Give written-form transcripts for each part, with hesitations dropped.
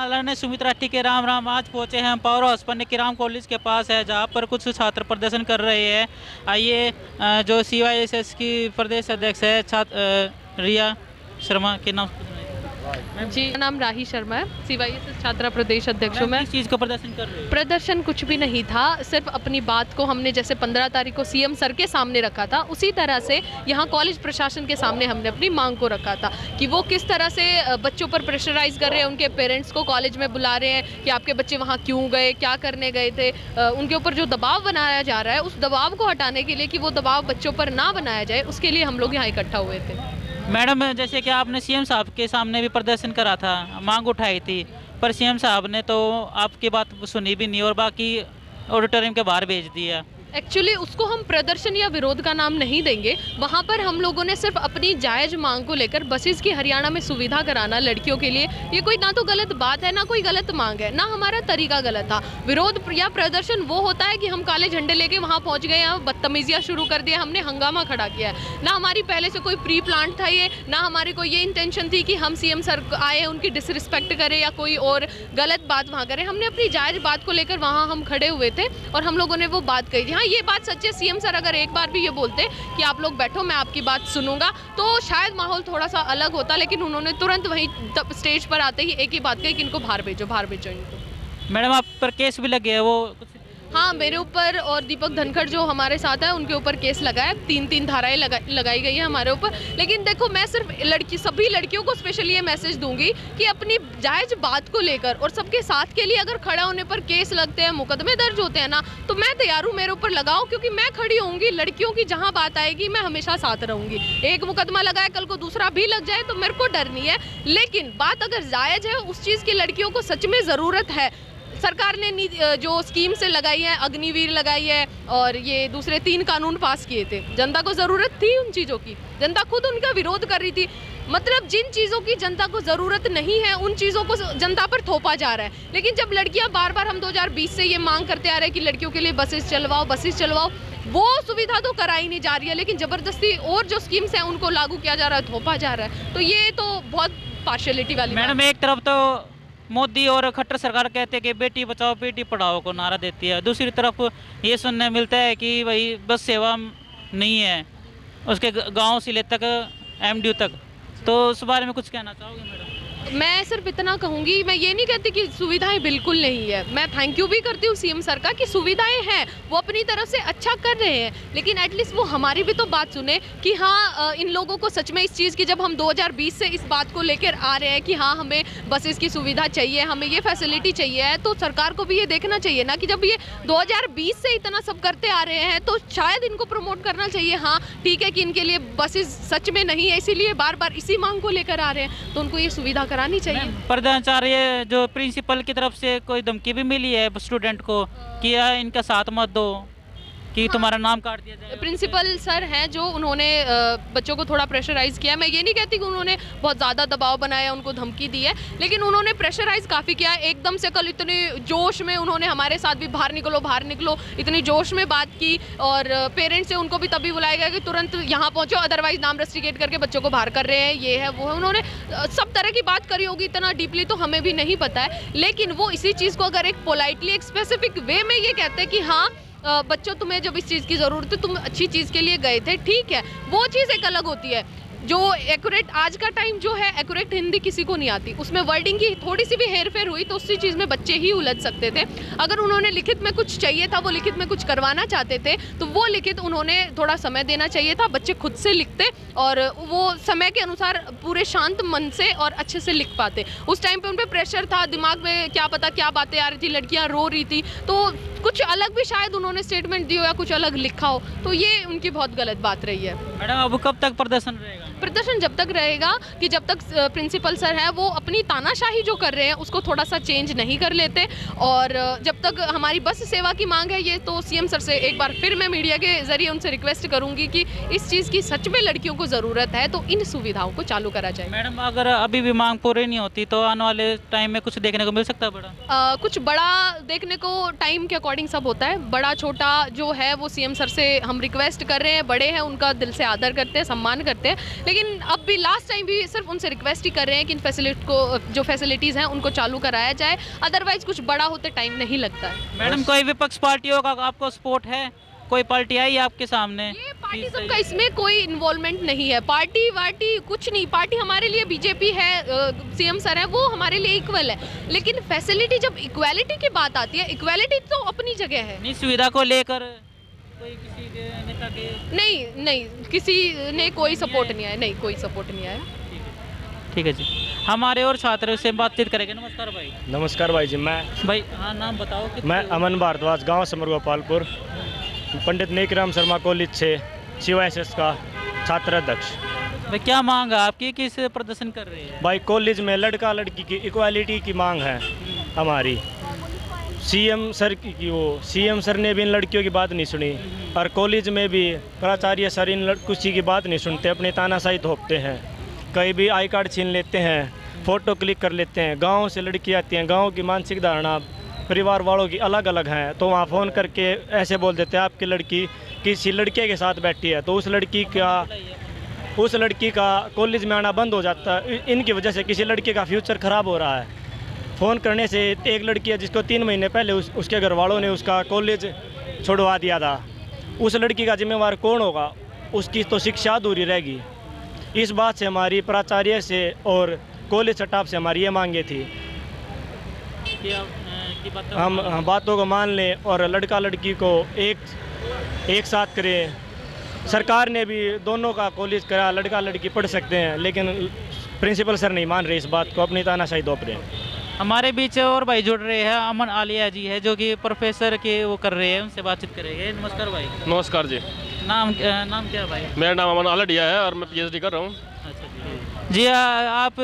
आदरणीय सुमित्रा टीके राम आज पहुंचे हैं हम पावर हाउस पर निकिराम कॉलेज के पास है, जहां पर कुछ छात्र प्रदर्शन कर रहे हैं। आइए जो CYSS की प्रदेश अध्यक्ष है रिया शर्मा के नाम जी, मेरा नाम राही शर्मा है, CYSS छात्रा प्रदेश अध्यक्ष हूँ मैं। किस चीज़ का प्रदर्शन कर रहे हैं? प्रदर्शन कुछ भी नहीं था, सिर्फ अपनी बात को हमने जैसे 15 तारीख को CM सर के सामने रखा था, उसी तरह से यहाँ कॉलेज प्रशासन के सामने हमने अपनी मांग को रखा था कि वो किस तरह से बच्चों पर प्रेशराइज कर रहे हैं, उनके पेरेंट्स को कॉलेज में बुला रहे हैं कि आपके बच्चे वहाँ क्यों गए, क्या करने गए थे। उनके ऊपर जो दबाव बनाया जा रहा है, उस दबाव को हटाने के लिए कि वो दबाव बच्चों पर ना बनाया जाए, उसके लिए हम लोग यहाँ इकट्ठा हुए थे। मैडम, जैसे कि आपने CM साहब के सामने भी प्रदर्शन करा था, मांग उठाई थी, पर CM साहब ने तो आपकी बात सुनी भी नहीं और बाकी ऑडिटोरियम के बाहर भेज दिया। एक्चुअली उसको हम प्रदर्शन या विरोध का नाम नहीं देंगे। वहाँ पर हम लोगों ने सिर्फ अपनी जायज़ मांग को लेकर बसेस की हरियाणा में सुविधा कराना लड़कियों के लिए, ये कोई ना तो गलत बात है ना कोई गलत मांग है, ना हमारा तरीका गलत था। विरोध या प्रदर्शन वो होता है कि हम काले झंडे लेके वहाँ पहुँच गए, यहाँ बदतमीजियाँ शुरू कर दिया, हमने हंगामा खड़ा किया है। ना हमारी पहले से कोई प्री प्लान था ये, ना हमारी कोई ये इंटेंशन थी कि हम CM सर आए उनकी डिसरिस्पेक्ट करें या कोई और गलत बात वहाँ करें। हमने अपनी जायज़ बात को लेकर वहाँ हम खड़े हुए थे और हम लोगों ने वो बात कही थी। हाँ, ये बात सच है, CM सर अगर एक बार भी ये बोलते कि आप लोग बैठो मैं आपकी बात सुनूंगा, तो शायद माहौल थोड़ा सा अलग होता, लेकिन उन्होंने तुरंत वहीं स्टेज पर आते ही एक ही बात कही कि इनको बाहर भेजो इनको। मैडम, आप पर केस भी लगे हैं वो कुछ? हाँ, मेरे ऊपर और दीपक धनखड़ जो हमारे साथ है उनके ऊपर केस लगा है, 3 धाराएं लगाई गई है हमारे ऊपर। लेकिन देखो, मैं सिर्फ सभी लड़कियों को स्पेशली ये मैसेज दूंगी कि अपनी जायज़ बात को लेकर और सबके साथ के लिए अगर खड़ा होने पर केस लगते हैं, मुकदमे दर्ज होते हैं ना, तो मैं तैयार हूँ, मेरे ऊपर लगाओ, क्योंकि मैं खड़ी होंगी। लड़कियों की जहाँ बात आएगी मैं हमेशा साथ रहूँगी। एक मुकदमा लगाए, कल को दूसरा भी लग जाए तो मेरे को डर नहीं है, लेकिन बात अगर जायज़ है, उस चीज़ की लड़कियों को सच में ज़रूरत है। सरकार ने जो स्कीम से लगाई है, अग्निवीर लगाई है और ये दूसरे 3 कानून पास किए थे, जनता को ज़रूरत थी उन चीज़ों की, जनता खुद उनका विरोध कर रही थी। मतलब जिन चीज़ों की जनता को ज़रूरत नहीं है उन चीज़ों को जनता पर थोपा जा रहा है। लेकिन जब लड़कियां बार बार, हम 2020 से ये मांग करते आ रहे हैं कि लड़कियों के लिए बसेस चलवाओ, वो सुविधा तो कराई नहीं जा रही है, लेकिन ज़बरदस्ती और जो स्कीम्स हैं उनको लागू किया जा रहा है, थोपा जा रहा है। तो ये तो बहुत पार्शियलिटी वाली मैडम, एक तरफ तो मोदी और खट्टर सरकार कहते हैं कि बेटी बचाओ बेटी पढ़ाओ को नारा देती है, दूसरी तरफ ये सुनने मिलता है कि भाई बस सेवा नहीं है उसके गांव से ले तक MDU तक, तो उस बारे में कुछ कहना चाहोगे मैडम? मैं सिर्फ इतना कहूँगी, मैं ये नहीं कहती कि सुविधाएं बिल्कुल नहीं है। मैं थैंक यू भी करती हूँ CM सर का कि सुविधाएं हैं, वो अपनी तरफ से अच्छा कर रहे हैं, लेकिन एटलीस्ट वो हमारी भी तो बात सुने कि हाँ, इन लोगों को सच में इस चीज़ की, जब हम 2020 से इस बात को लेकर आ रहे हैं कि हाँ हमें बसेस की सुविधा चाहिए, हमें ये फैसिलिटी चाहिए है, तो सरकार को भी ये देखना चाहिए ना कि जब ये 2020 से इतना सब करते आ रहे हैं तो शायद इनको प्रमोट करना चाहिए। हाँ ठीक है कि इनके लिए बसेस सच में नहीं है, इसीलिए बार बार इसी मांग को लेकर आ रहे हैं, तो उनको ये सुविधा करानी चाहिए। प्रधानाचार्य जो प्रिंसिपल की तरफ से कोई धमकी भी मिली है स्टूडेंट को कि इनका साथ मत दो, कि तुम्हारा नाम काट दिया जाए? प्रिंसिपल सर हैं जो उन्होंने बच्चों को थोड़ा प्रेशराइज़ किया। मैं ये नहीं कहती कि उन्होंने बहुत ज़्यादा दबाव बनाया, उनको धमकी दी है, लेकिन उन्होंने प्रेशराइज़ काफ़ी किया। एकदम से कल इतने जोश में उन्होंने हमारे साथ भी बाहर निकलो इतनी जोश में बात की, और पेरेंट्स से उनको भी तभी बुलाया गया कि तुरंत यहाँ पहुँचो, अदरवाइज नाम रस्टिकेट करके बच्चों को बाहर कर रहे हैं, ये है वो है। उन्होंने सब तरह की बात करी होगी, इतना डीपली तो हमें भी नहीं पता है, लेकिन वो इसी चीज़ को अगर एक पोलाइटली एक स्पेसिफिक वे में ये कहते हैं कि हाँ बच्चों तुम्हें जब इस चीज़ की ज़रूरत है, तुम अच्छी चीज़ के लिए गए थे, ठीक है, वो चीज़ एक अलग होती है। जो एक्यूरेट आज का टाइम जो है, एक्यूरेट हिंदी किसी को नहीं आती, उसमें वर्डिंग की थोड़ी सी भी हेर फेर हुई तो उसी चीज़ में बच्चे ही उलझ सकते थे। अगर उन्होंने लिखित में कुछ चाहिए था, वो लिखित में कुछ करवाना चाहते थे, तो वो लिखित उन्होंने थोड़ा समय देना चाहिए था, बच्चे खुद से लिखते और वो समय के अनुसार पूरे शांत मन से और अच्छे से लिख पाते। उस टाइम पे उन पर प्रेशर था, दिमाग में क्या पता क्या बातें आ रही थी, लड़कियाँ रो रही थी, तो कुछ अलग भी शायद उन्होंने स्टेटमेंट दी हो या कुछ अलग लिखा हो, तो ये उनकी बहुत गलत बात रही है। मैडम, अब कब तक प्रदर्शन रहेगा? प्रदर्शन जब तक रहेगा कि जब तक प्रिंसिपल सर है वो अपनी तानाशाही जो कर रहे हैं उसको थोड़ा सा चेंज नहीं कर लेते, और जब तक हमारी बस सेवा की मांग है, ये तो CM सर से एक बार फिर मैं मीडिया के जरिए उनसे रिक्वेस्ट करूंगी कि इस चीज़ की सच में लड़कियों को ज़रूरत है, तो इन सुविधाओं को चालू करा जाए। मैडम, अगर अभी भी मांग पूरी नहीं होती तो आने वाले टाइम में कुछ देखने को मिल सकता है बड़ा? कुछ बड़ा देखने को टाइम के अकॉर्डिंग सब होता है, बड़ा छोटा जो है वो सीएम सर से हम रिक्वेस्ट कर रहे हैं, बड़े हैं उनका दिल से आदर करते हैं, सम्मान करते हैं, लेकिन अब भी लास्ट टाइम भी सिर्फ उनसे रिक्वेस्ट ही कर रहे हैं कि इन फैसिलिटी को, जो फैसिलिटीज़ हैं उनको चालू कराया जाए, अदरवाइज कुछ बड़ा होते टाइम नहीं लगता है। मैडम कोई विपक्ष पार्टियों का आपको सपोर्ट है? कोई पार्टी आई आपके सामने? ये पार्टिज्म का इसमें कोई इन्वॉल्वमेंट नहीं है, पार्टी वार्टी कुछ नहीं, पार्टी हमारे लिए बीजेपी है, सीएम सर है वो हमारे लिए इक्वल है, लेकिन फैसिलिटी जब इक्वालिटी की बात आती है, इक्वालिटी तो अपनी जगह है। नहीं, सुविधा को लेकर कोई किसी के नेता के? नहीं, किसी ने कोई सपोर्ट नहीं आया, नहीं कोई सपोर्ट नहीं आया। ठीक है जी, हमारे और छात्रों से बातचीत करेंगे। नमस्कार भाई। नमस्कार भाई जी, मैं हाँ नाम बताओ। मैं अमन भारद्वाज, गांव समर गोपालपुर, पंडित नेकराम शर्मा कॉलेज से CYSS का छात्र अध्यक्ष। भाई क्या मांग है आपकी, किस प्रदर्शन कर रही है? भाई कॉलेज में लड़का लड़की की इक्वालिटी की मांग है हमारी। सीएम सर ने भी इन लड़कियों की बात नहीं सुनी, और कॉलेज में भी प्राचार्य सर इन किसी की बात नहीं सुनते, अपने तानाशाही थोपते हैं, कहीं भी आई कार्ड छीन लेते हैं, फ़ोटो क्लिक कर लेते हैं। गाँव से लड़की आती हैं, गाँव की मानसिक धारणा परिवार वालों की अलग अलग हैं, तो वहाँ फ़ोन करके ऐसे बोल देते हैं आपकी लड़की किसी लड़के के साथ बैठी है, तो उस लड़की का कॉलेज में आना बंद हो जाता है। इनकी वजह से किसी लड़के का फ्यूचर ख़राब हो रहा है। फ़ोन करने से एक लड़की है जिसको 3 महीने पहले उसके घर वालों ने उसका कॉलेज छुड़वा दिया था, उस लड़की का जिम्मेवार कौन होगा? उसकी तो शिक्षा अधूरी रहेगी। इस बात से हमारी प्राचार्य से और कॉलेज स्टाफ से हमारी ये मांगे थी हम बातों को मान लें और लड़का लड़की को एक साथ करें। सरकार ने भी दोनों का कॉलेज करा, लड़का लड़की पढ़ सकते हैं, लेकिन प्रिंसिपल सर नहीं मान रहे इस बात को, अपनी तानाशाही थोप रहे हैं। हमारे बीच और भाई जुड़ रहे हैं, अमन आलिया जी है जो कि प्रोफेसर के वो कर रहे हैं, उनसे बातचीत करेंगे। नमस्कार भाई। नमस्कार जी। नाम क्या भाई? मेरा नाम अमन आलिया है और मैं PhD कर रहा हूँ। अच्छा जी, आप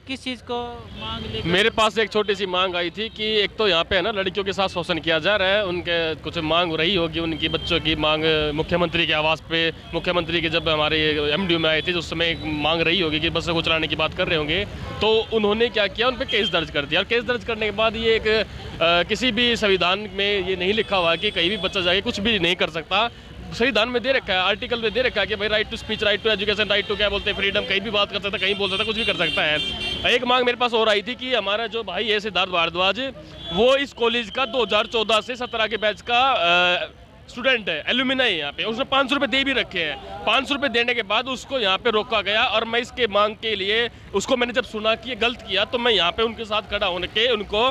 किस चीज़ को मांग लेकर? मेरे पास एक छोटी सी मांग आई थी कि एक तो यहाँ पे है ना लड़कियों के साथ शोषण किया जा रहा है, उनके कुछ मांग रही होगी, उनकी बच्चों की मांग मुख्यमंत्री के आवास पे, मुख्यमंत्री के जब हमारे MDU में आए थे उस समय एक मांग रही होगी कि बसों को चलाने की बात कर रहे होंगे, तो उन्होंने क्या किया, उन पर केस दर्ज कर दिया। और केस दर्ज करने के बाद ये एक किसी भी संविधान में ये नहीं लिखा हुआ कि कहीं भी बच्चा जाके कुछ भी नहीं कर सकता। संविधान में दे रखा है, आर्टिकल में दे रखा है कि भाई right to speech, right to education, right to क्या बोलते हैं फ्रीडम, कहीं भी बात कर सकता है, कहीं बोल सकता है, कुछ भी कर सकता है। एक मांग मेरे पास और आई थी कि हमारा जो भाई है सिद्धार्थ भारद्वाज, वो इस कॉलेज का 2014 से 17 के बैच का स्टूडेंट है, एलुमिनाई यहाँ पे, उसने 500 रुपये दे भी रखे हैं। 500 रुपये देने के बाद उसको यहाँ पे रोका गया, और मैं इसके मांग के लिए उसको मैंने जब सुना कि ये गलत किया, तो मैं यहाँ पे उनके साथ खड़ा होने के उनको